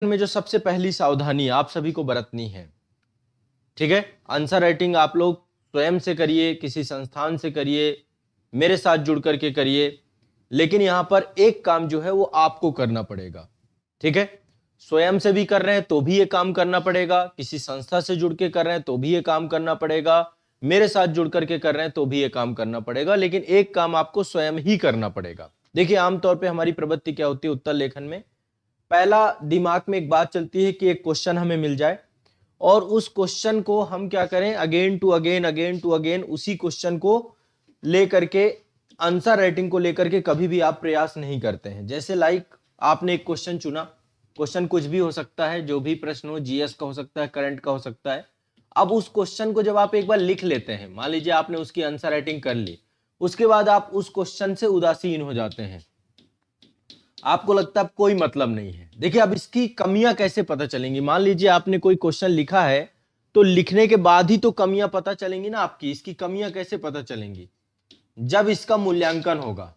में जो सबसे पहली सावधानी आप सभी को बरतनी है, ठीक है, आंसर राइटिंग आप लोग स्वयं से करिए, किसी संस्थान से करिए, मेरे साथ जुड़ करके करिए, लेकिन यहां पर एक काम जो है वो आपको करना पड़ेगा। ठीक है, स्वयं से भी कर रहे हैं तो भी ये काम करना पड़ेगा, किसी संस्था से जुड़ के कर रहे हैं तो भी ये काम करना पड़ेगा, मेरे साथ जुड़ करके कर रहे हैं तो भी ये काम करना पड़ेगा, लेकिन एक काम आपको स्वयं ही करना पड़ेगा। देखिए, आमतौर पे हमारी प्रवृत्ति क्या होती है उत्तर लेखन में, पहला दिमाग में एक बात चलती है कि एक क्वेश्चन हमें मिल जाए और उस क्वेश्चन को हम क्या करें, अगेन टू अगेन उसी क्वेश्चन को लेकर के आंसर राइटिंग को लेकर के कभी भी आप प्रयास नहीं करते हैं। जैसे लाइक आपने एक क्वेश्चन चुना, क्वेश्चन कुछ भी हो सकता है, जो भी प्रश्न हो, जीएस का हो सकता है, करंट का हो सकता है। अब उस क्वेश्चन को जब आप एक बार लिख लेते हैं, मान लीजिए आपने उसकी आंसर राइटिंग कर ली, उसके बाद आप उस क्वेश्चन से उदासीन हो जाते हैं, आपको लगता है अब कोई मतलब नहीं है। देखिए, अब इसकी कमियां कैसे पता चलेंगी, मान लीजिए आपने कोई क्वेश्चन लिखा है तो लिखने के बाद ही तो कमियां पता चलेंगी ना आपकी, इसकी कमियां कैसे पता चलेंगी, जब इसका मूल्यांकन होगा।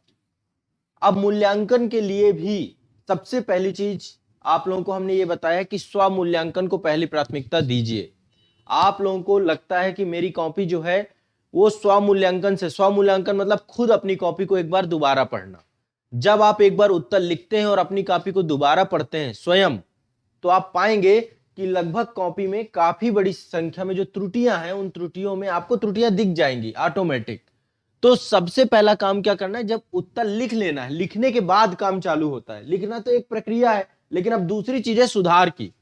अब मूल्यांकन के लिए भी सबसे पहली चीज आप लोगों को हमने ये बताया कि स्व मूल्यांकन को पहली प्राथमिकता दीजिए। आप लोगों को लगता है कि मेरी कॉपी जो है वो स्व मूल्यांकन से, स्व मूल्यांकन मतलब खुद अपनी कॉपी को एक बार दोबारा पढ़ना। जब आप एक बार उत्तर लिखते हैं और अपनी कॉपी को दोबारा पढ़ते हैं स्वयं, तो आप पाएंगे कि लगभग कॉपी में काफी बड़ी संख्या में जो त्रुटियां हैं, उन त्रुटियों में आपको त्रुटियां दिख जाएंगी ऑटोमेटिक। तो सबसे पहला काम क्या करना है, जब उत्तर लिख लेना है, लिखने के बाद काम चालू होता है। लिखना तो एक प्रक्रिया है, लेकिन अब दूसरी चीज है सुधार की,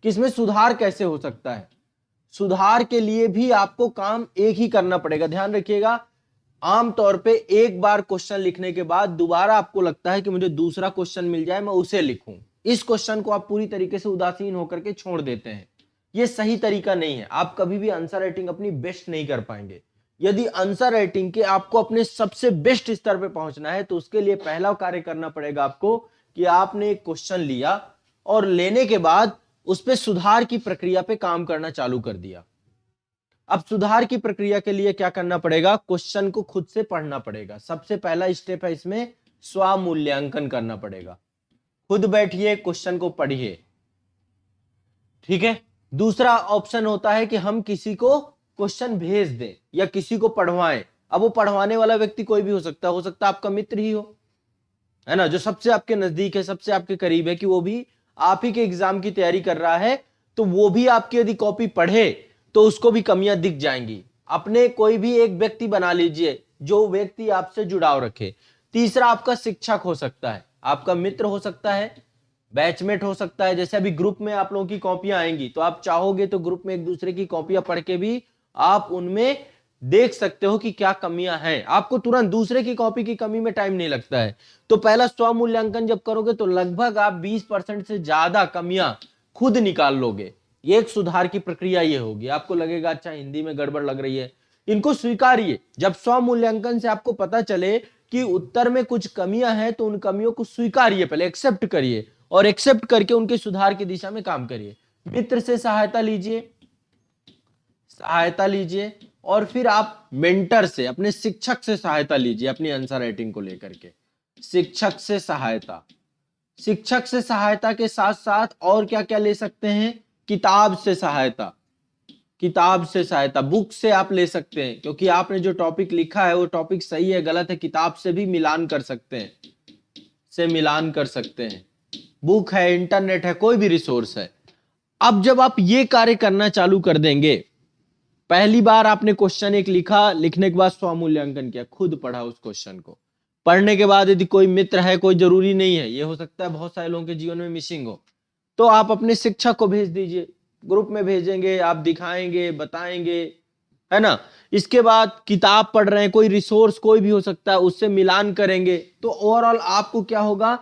किसमें सुधार कैसे हो सकता है। सुधार के लिए भी आपको काम एक ही करना पड़ेगा। ध्यान रखिएगा, आमतौर पे एक बार क्वेश्चन लिखने के बाद दोबारा आपको लगता है कि मुझे दूसरा क्वेश्चन मिल जाए, मैं उसे लिखूं, इस क्वेश्चन को आप पूरी तरीके से उदासीन होकर के छोड़ देते हैं। यह सही तरीका नहीं है। आप कभी भी आंसर राइटिंग अपनी बेस्ट नहीं कर पाएंगे। यदि आंसर राइटिंग के आपको अपने सबसे बेस्ट स्तर पे पहुंचना है, तो उसके लिए पहला कार्य करना पड़ेगा आपको कि आपने एक क्वेश्चन लिया और लेने के बाद उस पर सुधार की प्रक्रिया पे काम करना चालू कर दिया। अब सुधार की प्रक्रिया के लिए क्या करना पड़ेगा, क्वेश्चन को खुद से पढ़ना पड़ेगा। सबसे पहला स्टेप है इसमें स्व मूल्यांकन करना पड़ेगा। खुद बैठिए, क्वेश्चन को पढ़िए, ठीक है। दूसरा ऑप्शन होता है कि हम किसी को क्वेश्चन भेज दें या किसी को पढ़वाएं। अब वो पढ़वाने वाला व्यक्ति कोई भी हो सकता है आपका मित्र ही हो, है ना, जो सबसे आपके नजदीक है, सबसे आपके करीब है, कि वो भी आप ही के एग्जाम की तैयारी कर रहा है, तो वो भी आपकी यदि कॉपी पढ़े तो उसको भी कमियां दिख जाएंगी। अपने कोई भी एक व्यक्ति बना लीजिए जो व्यक्ति आपसे जुड़ाव रखे। तीसरा आपका शिक्षक हो सकता है, आपका मित्र हो सकता है, बैचमेट हो सकता है। जैसे अभी ग्रुप में आप लोगों की कॉपियां आएंगी, तो आप चाहोगे तो ग्रुप में एक दूसरे की कॉपियां पढ़ के भी आप उनमें देख सकते हो कि क्या कमियां हैं। आपको तुरंत दूसरे की कॉपी की कमी में टाइम नहीं लगता है। तो पहला स्व मूल्यांकन जब करोगे तो लगभग आप 20% से ज्यादा कमियां खुद निकाल लोगे। ये एक सुधार की प्रक्रिया ये होगी। आपको लगेगा अच्छा हिंदी में गड़बड़ लग रही है, इनको स्वीकारिए। जब स्व मूल्यांकन से आपको पता चले कि उत्तर में कुछ कमियां हैं, तो उन कमियों को स्वीकारिए, पहले एक्सेप्ट करिए और एक्सेप्ट करके उनके सुधार की दिशा में काम करिए। मित्र से सहायता लीजिए और फिर आप मेंटर से, अपने शिक्षक से सहायता लीजिए अपनी आंसर राइटिंग को लेकर के। शिक्षक से सहायता के साथ साथ और क्या क्या ले सकते हैं, किताब से सहायता, बुक से आप ले सकते हैं, क्योंकि आपने जो टॉपिक लिखा है वो टॉपिक सही है गलत है, किताब से भी मिलान कर सकते हैं, बुक है, इंटरनेट है, कोई भी रिसोर्स है। अब जब आप ये कार्य करना चालू कर देंगे, पहली बार आपने क्वेश्चन एक लिखा, लिखने के बाद स्व मूल्यांकन किया, खुद पढ़ा उस क्वेश्चन को। पढ़ने के बाद यदि कोई मित्र है, कोई जरूरी नहीं है, ये हो सकता है बहुत सारे लोगों के जीवन में मिसिंग हो, तो आप अपने शिक्षक को भेज दीजिए, ग्रुप में भेजेंगे, आप दिखाएंगे, बताएंगे, है ना। इसके बाद किताब पढ़ रहे हैं, कोई रिसोर्स कोई भी हो सकता है, उससे मिलान करेंगे, तो ओवरऑल आपको क्या होगा,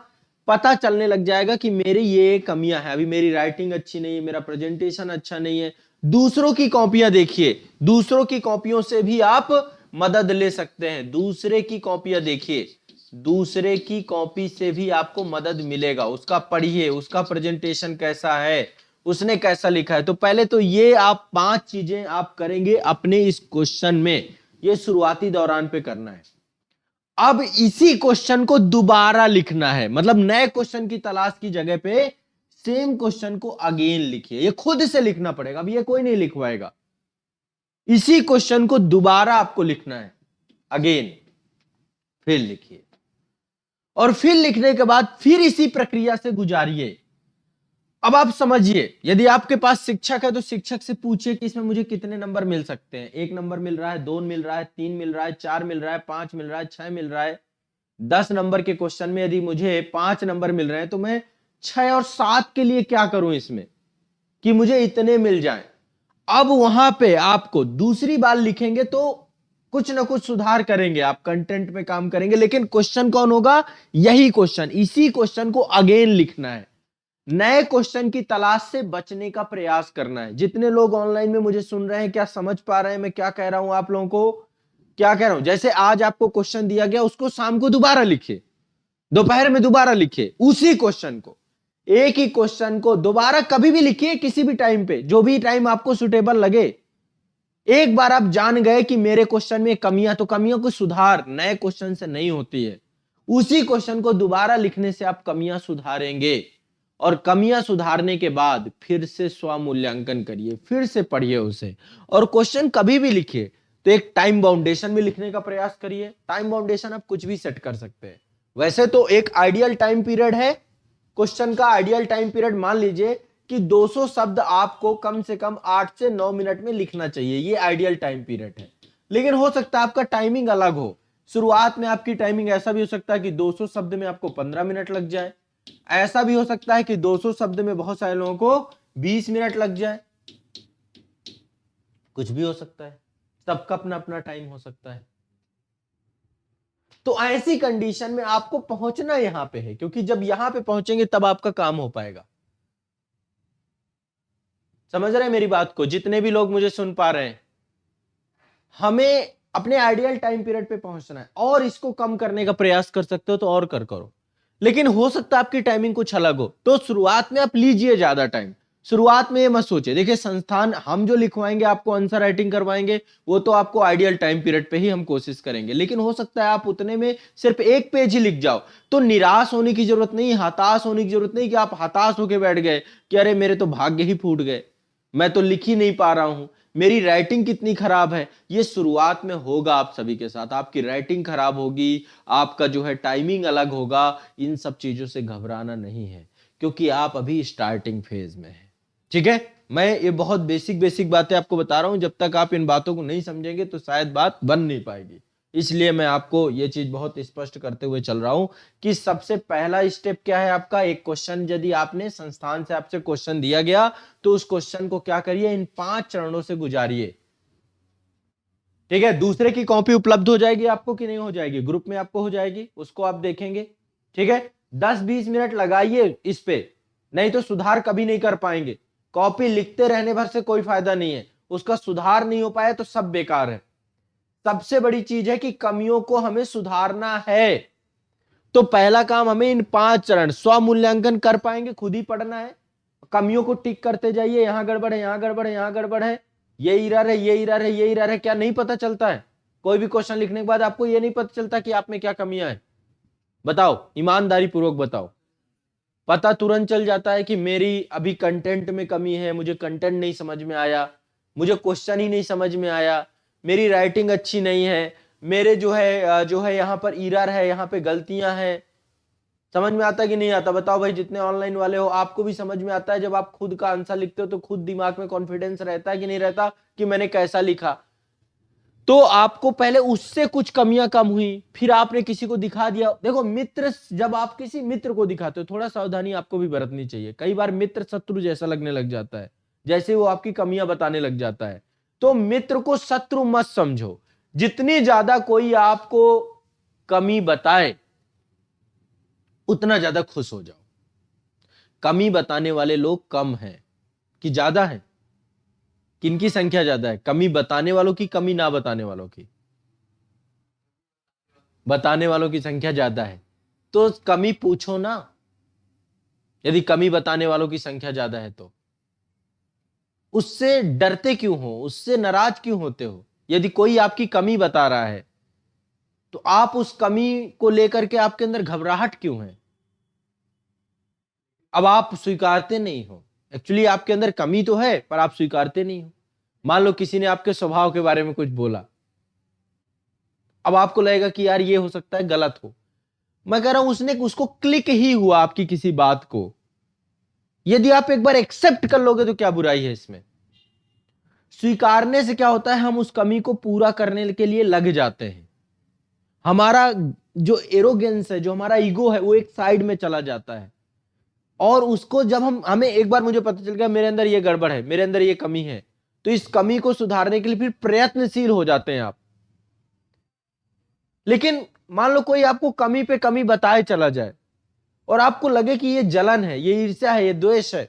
पता चलने लग जाएगा कि मेरी ये कमियां हैं, अभी मेरी राइटिंग अच्छी नहीं है, मेरा प्रेजेंटेशन अच्छा नहीं है। दूसरों की कॉपियां देखिए, दूसरों की कॉपियों से भी आप मदद ले सकते हैं। दूसरे की कॉपियां देखिए, दूसरे की कॉपी से भी आपको मदद मिलेगा। उसका पढ़िए, उसका प्रेजेंटेशन कैसा है, उसने कैसा लिखा है। तो पहले तो ये आप 5 चीजें आप करेंगे अपने इस क्वेश्चन में, ये शुरुआती दौरान पे करना है। अब इसी क्वेश्चन को दोबारा लिखना है, मतलब नए क्वेश्चन की तलाश की जगह पे सेम क्वेश्चन को अगेन लिखिए। ये खुद से लिखना पड़ेगा, अब ये कोई नहीं लिखवाएगा। इसी क्वेश्चन को दोबारा आपको लिखना है, अगेन, फिर लिखिए, और फिर लिखने के बाद फिर इसी प्रक्रिया से गुजारिए। अब आप समझिए, यदि आपके पास शिक्षक है तो शिक्षक से पूछिए कि इसमें मुझे कितने नंबर मिल सकते हैं। 1 नंबर मिल रहा है, 2 मिल रहा है, 3 मिल रहा है, 4 मिल रहा है, 5 मिल रहा है, 6 मिल रहा है। 10 नंबर के क्वेश्चन में यदि मुझे 5 नंबर मिल रहे हैं तो मैं 6 और 7 के लिए क्या करूं इसमें कि मुझे इतने मिल जाएं। अब वहां पे आपको दूसरी बार लिखेंगे तो कुछ ना कुछ सुधार करेंगे, आप कंटेंट पे काम करेंगे, लेकिन क्वेश्चन कौन होगा? यही क्वेश्चन, इसी क्वेश्चन को अगेन लिखना है। नए क्वेश्चन की तलाश से बचने का प्रयास करना है। जितने लोग ऑनलाइन में मुझे सुन रहे हैं, क्या समझ पा रहे हैं मैं क्या कह रहा हूं? आप लोगों को क्या कह रहा हूं? जैसे आज आपको क्वेश्चन दिया गया, उसको शाम को दोबारा लिखिए, दोपहर में दोबारा लिखिए, उसी क्वेश्चन को, एक ही क्वेश्चन को दोबारा कभी भी लिखिए, किसी भी टाइम पे, जो भी टाइम आपको सुटेबल लगे। एक बार आप जान गए कि मेरे क्वेश्चन में कमियां, तो कमियों को सुधार नए क्वेश्चन से नहीं होती है। उसी क्वेश्चन को दोबारा लिखने से आप कमियां सुधारेंगे, और कमियां सुधारने के बाद फिर से स्वमूल्यांकन करिए, फिर से पढ़िए उसे, और क्वेश्चन कभी भी लिखिए तो एक टाइम बाउंडेशन में लिखने का प्रयास करिए। टाइम बाउंडेशन आप कुछ भी सेट कर सकते हैं। वैसे तो एक आइडियल टाइम पीरियड है क्वेश्चन का, आइडियल टाइम पीरियड मान लीजिए कि 200 शब्द आपको कम से कम 8 से 9 मिनट में लिखना चाहिए, ये आइडियल टाइम पीरियड है। लेकिन हो सकता है आपका टाइमिंग अलग हो। शुरुआत में आपकी टाइमिंग ऐसा भी हो सकता है कि 200 शब्द में आपको 15 मिनट लग जाए, ऐसा भी हो सकता है कि 200 शब्द में बहुत सारे लोगों को 20 मिनट लग जाए, कुछ भी हो सकता है, सबका अपना अपना टाइम हो सकता है। तो ऐसी कंडीशन में आपको पहुंचना यहां पे है, क्योंकि जब यहां पे पहुंचेंगे तब आपका काम हो पाएगा। समझ रहे हैं मेरी बात को? जितने भी लोग मुझे सुन पा रहे हैं, हमें अपने आइडियल टाइम पीरियड पे पहुंचना है, और इसको कम करने का प्रयास कर सकते हो तो और करो, लेकिन हो सकता है आपकी टाइमिंग कुछ अलग हो, तो शुरुआत में आप लीजिए ज्यादा टाइम। शुरुआत में ये मत सोचिए, देखिए संस्थान हम जो लिखवाएंगे, आपको आंसर राइटिंग करवाएंगे, वो तो आपको आइडियल टाइम पीरियड पे ही हम कोशिश करेंगे, लेकिन हो सकता है आप उतने में सिर्फ 1 पेज ही लिख जाओ। तो निराश होने की जरूरत नहीं, हताश होने की जरूरत नहीं कि आप हताश होकर बैठ गए कि अरे मेरे तो भाग्य ही फूट गए, मैं तो लिख ही नहीं पा रहा हूं, मेरी राइटिंग कितनी खराब है। ये शुरुआत में होगा आप सभी के साथ, आपकी राइटिंग खराब होगी, आपका जो है टाइमिंग अलग होगा। इन सब चीजों से घबराना नहीं है, क्योंकि आप अभी स्टार्टिंग फेज में हैं। ठीक है, मैं ये बहुत बेसिक बातें आपको बता रहा हूं, जब तक आप इन बातों को नहीं समझेंगे तो शायद बात बन नहीं पाएगी। इसलिए मैं आपको ये चीज बहुत स्पष्ट करते हुए चल रहा हूं कि सबसे पहला स्टेप क्या है आपका। एक क्वेश्चन यदि आपने संस्थान से आपसे क्वेश्चन दिया गया तो उस क्वेश्चन को क्या करिए, इन 5 चरणों से गुजारिए। ठीक है, दूसरे की कॉपी उपलब्ध हो जाएगी आपको कि नहीं हो जाएगी? ग्रुप में आपको हो जाएगी, उसको आप देखेंगे। ठीक है, 10-20 मिनट लगाइए इस पे, नहीं तो सुधार कभी नहीं कर पाएंगे। कॉपी लिखते रहने भर से कोई फायदा नहीं है, उसका सुधार नहीं हो पाया तो सब बेकार है। सबसे बड़ी चीज है कि कमियों को हमें सुधारना है। तो पहला काम हमें इन 5 चरण, स्व मूल्यांकन कर पाएंगे, खुद ही पढ़ना है, कमियों को टिक करते जाइए, यहां गड़बड़ है, यहां गड़बड़ है, यहां गड़बड़ है, ये एरर है, ये एरर है, ये एरर है। क्या नहीं पता चलता है? कोई भी क्वेश्चन लिखने के बाद आपको ये नहीं पता चलता कि आप में क्या कमियां है? बताओ, ईमानदारी पूर्वक बताओ। पता तुरंत चल जाता है कि मेरी अभी कंटेंट में कमी है, मुझे कंटेंट नहीं समझ में आया, मुझे क्वेश्चन ही नहीं समझ में आया, मेरी राइटिंग अच्छी नहीं है, मेरे जो है यहाँ पर एरर है, यहाँ पे गलतियां हैं। समझ में आता है कि नहीं आता? बताओ भाई, जितने ऑनलाइन वाले हो आपको भी समझ में आता है? जब आप खुद का आंसर लिखते हो तो खुद दिमाग में कॉन्फिडेंस रहता है कि नहीं रहता कि मैंने कैसा लिखा? तो आपको पहले उससे कुछ कमियां कम हुई, फिर आपने किसी को दिखा दिया। देखो मित्र, जब आप किसी मित्र को दिखाते हो, थोड़ा सावधानी आपको भी बरतनी चाहिए। कई बार मित्र शत्रु जैसा लगने लग जाता है, जैसे वो आपकी कमियां बताने लग जाता है। तो मित्र को शत्रु मत समझो, जितनी ज्यादा कोई आपको कमी बताए उतना ज्यादा खुश हो जाओ। कमी बताने वाले लोग कम हैं कि ज्यादा हैं? किनकी संख्या ज्यादा है, कमी बताने वालों की, कमी ना बताने वालों की? बताने वालों की संख्या ज्यादा है। तो कमी पूछो ना, यदि कमी बताने वालों की संख्या ज्यादा है तो। उससे डरते क्यों हो, उससे नाराज क्यों होते हो? यदि कोई आपकी कमी बता रहा है तो आप उस कमी को लेकर के आपके अंदर घबराहट क्यों है? अब आप स्वीकारते नहीं हो, एक्चुअली आपके अंदर कमी तो है पर आप स्वीकारते नहीं हो। मान लो किसी ने आपके स्वभाव के बारे में कुछ बोला, अब आपको लगेगा कि यार ये हो सकता है गलत हो। मैं कह रहा हूं उसने उसको क्लिक ही हुआ आपकी किसी बात को, यदि आप एक बार एक्सेप्ट कर लोगे तो क्या बुराई है इसमें। स्वीकारने से क्या होता है, हम उस कमी को पूरा करने के लिए लग जाते हैं। हमारा जो एरोगेंस है, जो हमारा ईगो है, वो एक साइड में चला जाता है। और उसको जब हमें एक बार मुझे पता चल गया मेरे अंदर ये गड़बड़ है, मेरे अंदर ये कमी है, तो इस कमी को सुधारने के लिए फिर प्रयत्नशील हो जाते हैं आप। लेकिन मान लो कोई आपको कमी पे कमी बताए चला जाए और आपको लगे कि ये जलन है, ये ईर्ष्या है, ये द्वेष है,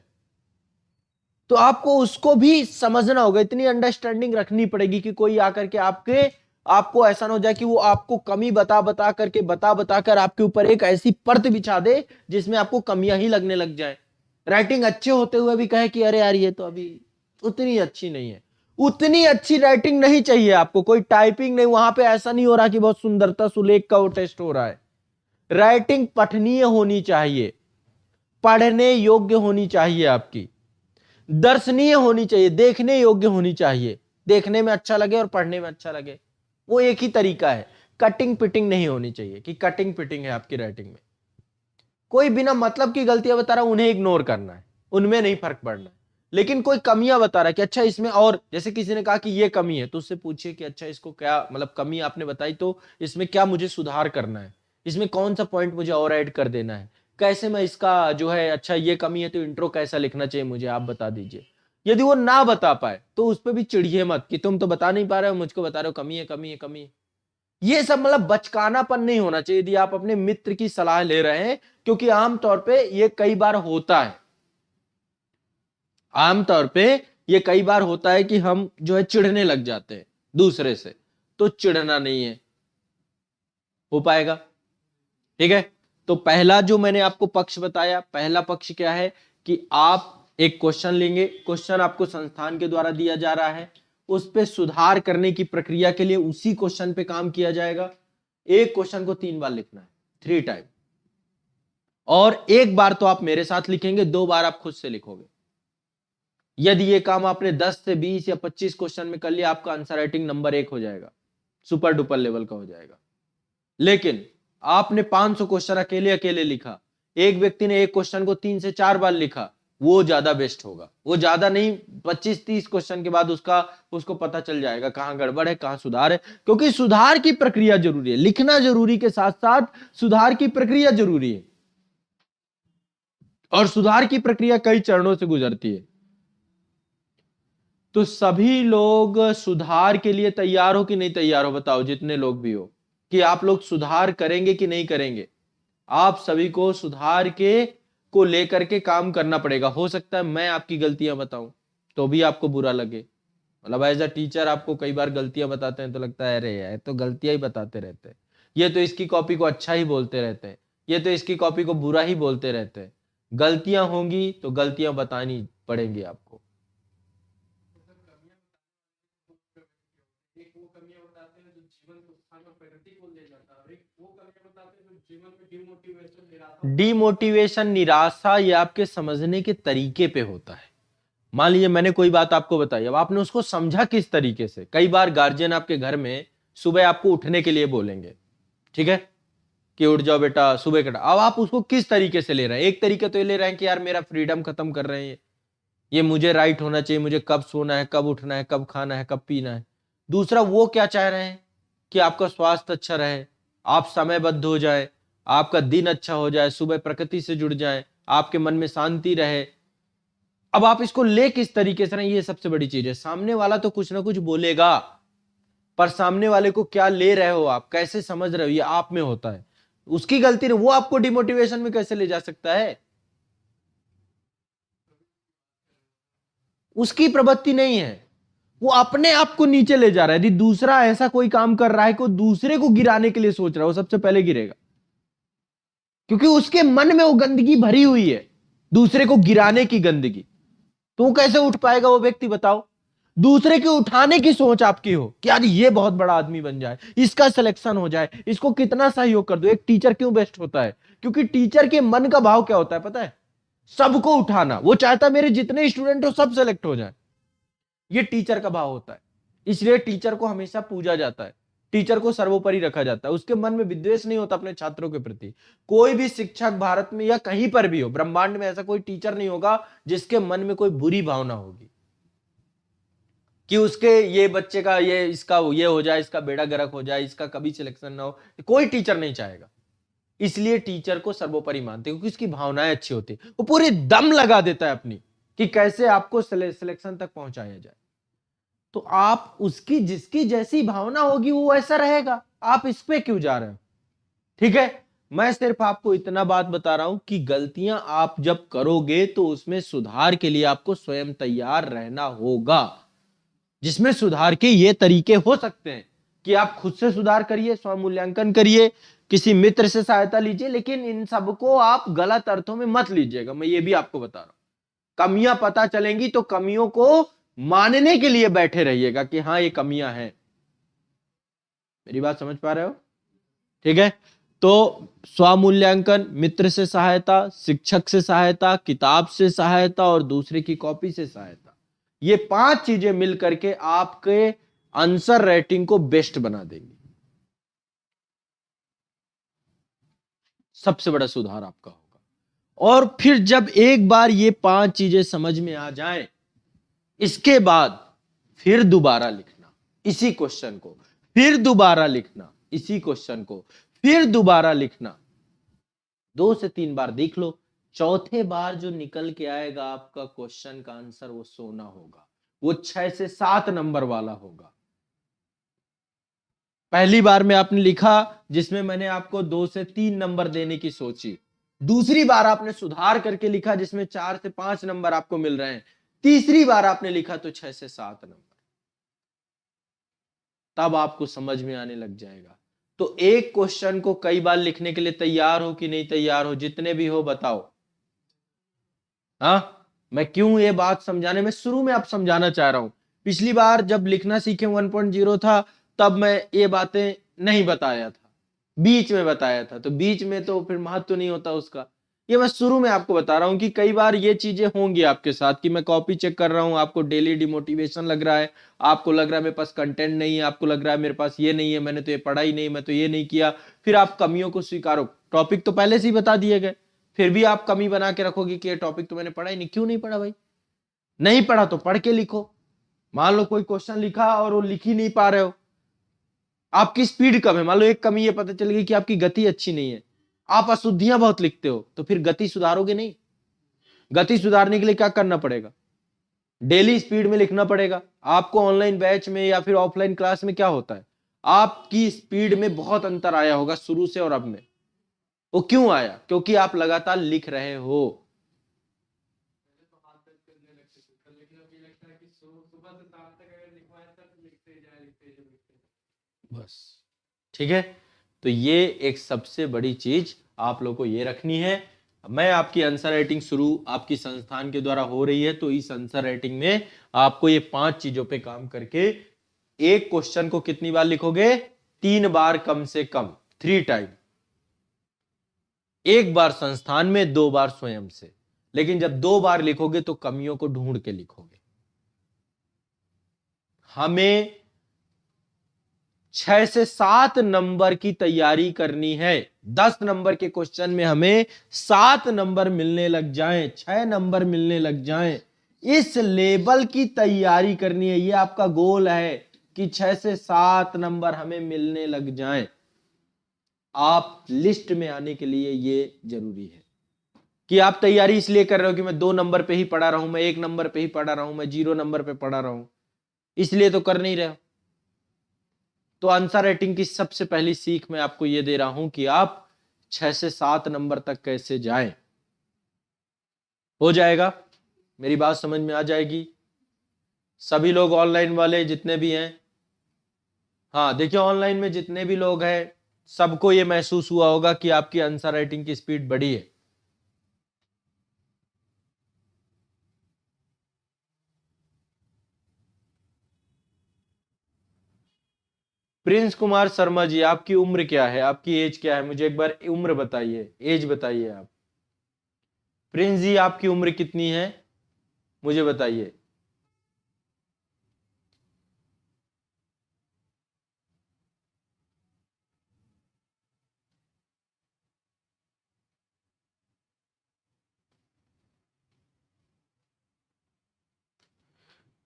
तो आपको उसको भी समझना होगा। इतनी अंडरस्टैंडिंग रखनी पड़ेगी कि कोई आकर के आपको ऐसा ना हो जाए कि वो आपको कमी बता बता कर आपके ऊपर एक ऐसी परत बिछा दे जिसमें आपको कमियां ही लगने लग जाए। राइटिंग अच्छे होते हुए भी कहे कि अरे यार ये तो अभी उतनी अच्छी नहीं है। उतनी अच्छी राइटिंग नहीं चाहिए आपको, कोई टाइपिंग नहीं, वहां पे ऐसा नहीं हो रहा कि बहुत सुंदरता सुलेख का वो टेस्ट हो रहा है। राइटिंग पठनीय होनी चाहिए, पढ़ने योग्य होनी चाहिए, आपकी दर्शनीय होनी चाहिए, देखने योग्य होनी चाहिए, देखने में अच्छा लगे और पढ़ने में अच्छा लगे, वो एक ही तरीका है। कटिंग पिटिंग नहीं होनी चाहिए कि कटिंग पिटिंग है आपकी राइटिंग में। कोई बिना मतलब की गलतियां बता रहा है, उन्हें इग्नोर करना है, उनमें नहीं फर्क पड़ना है। लेकिन कोई कमियां बता रहा है कि अच्छा इसमें, और जैसे किसी ने कहा कि ये कमी है, तो उससे पूछिए कि अच्छा इसको क्या मतलब, कमी आपने बताई तो इसमें क्या मुझे सुधार करना है, इसमें कौन सा पॉइंट मुझे और ऐड कर देना है, कैसे मैं इसका जो है, अच्छा ये कमी है तो इंट्रो कैसा लिखना चाहिए मुझे, आप बता दीजिए। यदि वो ना बता पाए तो उस पर भी चिढ़िए मत कि तुम तो बता नहीं पा रहे हो, मुझको बता रहे हो कमी है कमी है कमी है। ये सब मतलब बचकानापन नहीं होना चाहिए यदि आप अपने मित्र की सलाह ले रहे हैं, क्योंकि आमतौर पे ये कई बार होता है, आमतौर पे ये कई बार होता है कि हम जो है चिढ़ने लग जाते हैं दूसरे से, तो चिढ़ना नहीं है, हो पाएगा। ठीक है, तो पहला जो मैंने आपको पक्ष बताया, पहला पक्ष क्या है कि आप एक क्वेश्चन लेंगे, क्वेश्चन आपको संस्थान के द्वारा दिया जा रहा है, उस पे सुधार करने की प्रक्रिया के लिए उसी क्वेश्चन पे काम किया जाएगा। एक क्वेश्चन को 3 बार लिखना है, 3 टाइम, और एक बार तो आप मेरे साथ लिखेंगे, 2 बार आप खुद से लिखोगे। यदि ये काम आपने 10 से 20 या 25 क्वेश्चन में कर लिया, आपका आंसर राइटिंग नंबर 1 हो जाएगा, सुपर डुपर लेवल का हो जाएगा। लेकिन आपने 500 क्वेश्चन अकेले अकेले लिखा, एक व्यक्ति ने एक क्वेश्चन को 3 से 4 बार लिखा, वो ज्यादा बेस्ट होगा। वो ज्यादा नहीं, 25-30 क्वेश्चन के बाद उसको पता चल जाएगा कहां गड़बड़ है, कहां सुधार है, क्योंकि सुधार की प्रक्रिया जरूरी है। लिखना जरूरी के साथ साथ सुधार की प्रक्रिया जरूरी है, और सुधार की प्रक्रिया कई चरणों से गुजरती है। तो सभी लोग सुधार के लिए तैयार हो कि नहीं तैयार हो, बताओ जितने लोग भी हो, कि आप लोग सुधार करेंगे कि नहीं करेंगे। आप सभी को सुधार के को लेकर के काम करना पड़ेगा। हो सकता है मैं आपकी गलतियां बताऊं तो भी आपको बुरा लगे, मतलब एज अ टीचर आपको कई बार गलतियां बताते हैं तो लगता है अरे यार तो गलतियां ही बताते रहते हैं, ये तो इसकी कॉपी को अच्छा ही बोलते रहते हैं, ये तो इसकी कॉपी को बुरा ही बोलते रहते हैं। गलतियां होंगी तो गलतियां बतानी पड़ेंगी आपको। डिमोटिवेशन, निराशा, ये आपके समझने के तरीके पे होता है। मान लीजिए मैंने कोई बात आपको बताई, अब आपने उसको समझा किस तरीके से। कई बार गार्जियन आपके घर में सुबह आपको उठने के लिए बोलेंगे, ठीक है, कि उठ जाओ बेटा सुबह का। अब आप उसको किस तरीके से ले रहे हैं? एक तरीके तो ये ले रहे हैं कि यार मेरा फ्रीडम खत्म कर रहे हैं, ये मुझे राइट होना चाहिए, मुझे कब सोना है, कब उठना है, कब खाना है, कब पीना है। दूसरा वो क्या चाह रहे हैं कि आपका स्वास्थ्य अच्छा रहे, आप समयबद्ध हो जाए, आपका दिन अच्छा हो जाए, सुबह प्रकृति से जुड़ जाए, आपके मन में शांति रहे। अब आप इसको ले किस तरीके से रहे, ये सबसे बड़ी चीज है। सामने वाला तो कुछ ना कुछ बोलेगा, पर सामने वाले को क्या ले रहे हो आप, कैसे समझ रहे हो, ये आप में होता है। उसकी गलती नहीं, वो आपको डिमोटिवेशन में कैसे ले जा सकता है? उसकी प्रवृत्ति नहीं है, वो अपने आप को नीचे ले जा रहा है। यदि दूसरा ऐसा कोई काम कर रहा है को दूसरे को गिराने के लिए सोच रहा है, वो सबसे पहले गिरेगा, क्योंकि उसके मन में वो गंदगी भरी हुई है, दूसरे को गिराने की गंदगी। तो वो कैसे उठ पाएगा वो व्यक्ति, बताओ? दूसरे के उठाने की सोच आपकी हो कि यार ये बहुत बड़ा आदमी बन जाए, इसका सिलेक्शन हो जाए, इसको कितना सहयोग कर दो। एक टीचर क्यों बेस्ट होता है? क्योंकि टीचर के मन का भाव क्या होता है पता है? सबको उठाना, वो चाहता है मेरे जितने स्टूडेंट हो सब सेलेक्ट हो जाए। ये टीचर का भाव होता है, इसलिए टीचर को हमेशा पूजा जाता है, टीचर को सर्वोपरि रखा जाता है, उसके मन में विद्वेष नहीं होता अपने छात्रों के प्रति। कोई भी शिक्षक भारत में या कहीं पर भी हो, ब्रह्मांड में ऐसा कोई टीचर नहीं होगा जिसके मन में कोई बुरी भावना होगी कि उसके ये बच्चे का ये इसका ये हो जाए, इसका बेड़ा गर्क हो जाए, इसका कभी सिलेक्शन ना हो। कोई टीचर नहीं चाहेगा, इसलिए टीचर को सर्वोपरि मानते हैं, क्योंकि उसकी भावनाएं अच्छी होती है, वो पूरी दम लगा देता है अपनी कि कैसे आपको सिलेक्शन तक पहुंचाया जाए। तो आप उसकी जिसकी जैसी भावना होगी वो ऐसा रहेगा, आप इस पे क्यों जा रहे हो? ठीक है, मैं सिर्फ आपको इतना बात बता रहा हूं कि गलतियां आप जब करोगे तो उसमें सुधार के लिए आपको स्वयं तैयार रहना होगा, जिसमें सुधार के ये तरीके हो सकते हैं कि आप खुद से सुधार करिए, स्व मूल्यांकन करिए, किसी मित्र से सहायता लीजिए, लेकिन इन सबको आप गलत अर्थों में मत लीजिएगा। मैं ये भी आपको बता रहा हूं, कमियां पता चलेंगी तो कमियों को मानने के लिए बैठे रहिएगा कि हाँ ये कमियां हैं। मेरी बात समझ पा रहे हो? ठीक है, तो स्वमूल्यांकन, मित्र से सहायता, शिक्षक से सहायता, किताब से सहायता और दूसरे की कॉपी से सहायता, ये 5 चीजें मिलकर के आपके आंसर राइटिंग को बेस्ट बना देंगी। सबसे बड़ा सुधार आपका होगा। और फिर जब एक बार ये 5 चीजें समझ में आ जाएं, इसके बाद फिर दोबारा लिखना इसी क्वेश्चन को, फिर दोबारा लिखना इसी क्वेश्चन को, फिर दोबारा लिखना, 2 से 3 बार देख लो, चौथे बार जो निकल के आएगा आपका क्वेश्चन का आंसर वो सोना होगा, वो 6 से 7 नंबर वाला होगा। पहली बार में आपने लिखा जिसमें मैंने आपको 2 से 3 नंबर देने की सोची, दूसरी बार आपने सुधार करके लिखा जिसमें 4 से 5 नंबर आपको मिल रहे हैं, तीसरी बार आपने लिखा तो 6 से 7 नंबर, तब आपको समझ में आने लग जाएगा। तो एक क्वेश्चन को कई बार लिखने के लिए तैयार हो कि नहीं तैयार हो? जितने भी हो बताओ। हाँ, मैं क्यों ये बात समझाने में शुरू में आप समझाना चाह रहा हूं। पिछली बार जब लिखना सीखे 1.0 था तब मैं ये बातें नहीं बताया था, बीच में बताया था, तो बीच में तो फिर महत्व नहीं होता उसका। ये मैं शुरू में आपको बता रहा हूं कि कई बार ये चीजें होंगी आपके साथ कि मैं कॉपी चेक कर रहा हूं, आपको डेली डिमोटिवेशन लग रहा है, आपको लग रहा है मेरे पास कंटेंट नहीं है, आपको लग रहा है मेरे पास ये नहीं है, मैंने तो ये पढ़ा ही नहीं, मैं तो ये नहीं किया। फिर आप कमियों को स्वीकारो, टॉपिक तो पहले से ही बता दिए गए, फिर भी आप कमी बना के रखोगे कि ये टॉपिक तो मैंने पढ़ा ही नहीं। क्यों नहीं पढ़ा भाई? नहीं पढ़ा तो पढ़ के लिखो। मान लो कोई क्वेश्चन लिखा और वो लिख ही नहीं पा रहे हो, आपकी स्पीड कम है, मान लो एक कमी ये पता चल गई कि आपकी गति अच्छी नहीं है, आप अशुद्धियां बहुत लिखते हो, तो फिर गति सुधारोगे नहीं। गति सुधारने के लिए क्या करना पड़ेगा? डेली स्पीड में लिखना पड़ेगा। आपको ऑनलाइन बैच में या फिर ऑफलाइन क्लास में क्या होता है, आपकी स्पीड में बहुत अंतर आया होगा शुरू से और अब में। वो क्यों आया? क्योंकि आप लगातार लिख रहे हो। बस, ठीक है, तो ये एक सबसे बड़ी चीज आप लोगों को ये रखनी है। मैं आपकी आंसर राइटिंग शुरू आपकी संस्थान के द्वारा हो रही है, तो इस आंसर राइटिंग में आपको ये 5 चीजों पे काम करके एक क्वेश्चन को कितनी बार लिखोगे? 3 बार कम से कम, 3 टाइम। एक बार संस्थान में, 2 बार स्वयं से। लेकिन जब 2 बार लिखोगे तो कमियों को ढूंढ के लिखोगे। हमें 6 से 7 नंबर की तैयारी करनी है। 10 नंबर के क्वेश्चन में हमें 7 नंबर मिलने लग जाएं, 6 नंबर मिलने लग जाएं, इस लेवल की तैयारी करनी है। ये आपका गोल है कि 6 से 7 नंबर हमें मिलने लग जाएं। आप लिस्ट में आने के लिए ये जरूरी है कि आप तैयारी इसलिए कर रहे हो कि मैं 2 नंबर पे ही पढ़ा रहा हूं, मैं 1 नंबर पे ही पढ़ा रहा हूं, मैं 0 नंबर पे पढ़ा रहा हूं, इसलिए तो कर नहीं रहे हो। तो आंसर राइटिंग की सबसे पहली सीख मैं आपको यह दे रहा हूं कि आप 6 से 7 नंबर तक कैसे जाएं। हो जाएगा, मेरी बात समझ में आ जाएगी। सभी लोग ऑनलाइन वाले जितने भी हैं, हाँ देखिए ऑनलाइन में जितने भी लोग हैं सबको यह महसूस हुआ होगा कि आपकी आंसर राइटिंग की स्पीड बढ़ी है। प्रिंस कुमार शर्मा जी, आपकी उम्र क्या है? आपकी एज क्या है? मुझे एक बार उम्र बताइए, एज बताइए आप। प्रिंस जी आपकी उम्र कितनी है, मुझे बताइए।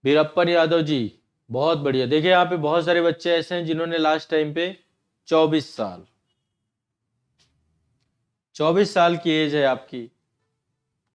वीरप्पन यादव जी, बहुत बढ़िया। देखिए यहाँ पे बहुत सारे बच्चे ऐसे हैं जिन्होंने लास्ट टाइम पे 24 साल, 24 साल की एज है आपकी।